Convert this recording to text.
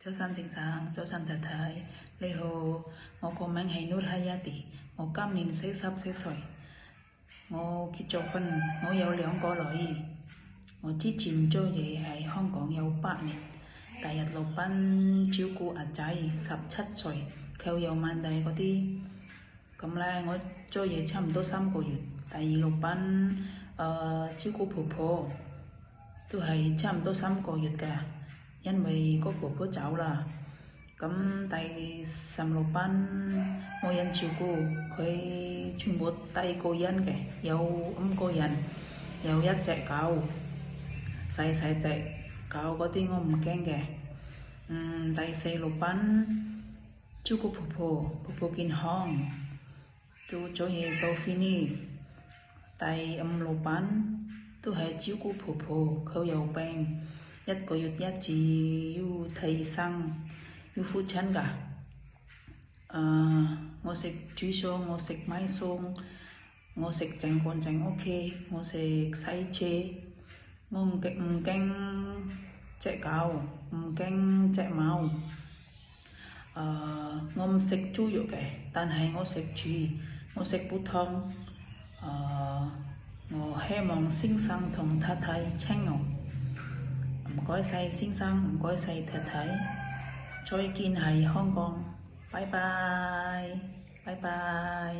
早晨，先生，早晨，太太，你好，我個名係 Nur Hayati，我今年44歲，我結咗婚，我有2個女兒。我之前做嘢喺香港有8年，第日落班照顧阿仔17歲，佢有問題嗰啲，咁咧我做嘢差唔多3個月，第二落班照顧婆婆，都係差唔多3個月㗎。因為個婆婆走啦，咁第16班冇人照顧，佢全部低個人嘅，有5個人，有1隻狗，細細隻狗嗰啲我唔驚嘅。第4、6班照顧婆婆，婆婆健康，做咗嘢到 finish。第5、6班都係照顧婆婆，佢有病。1個月1次要睇醫生，要復診㗎。我識煮餸，我識買餸，我識整乾淨屋企，我識洗車，我唔驚隻狗，唔驚隻貓。我唔食豬肉嘅，但係我識煮，我識煲湯。我希望先生同太太請我。唔該晒先生，唔該晒太太，再見喺香港，拜拜，拜拜。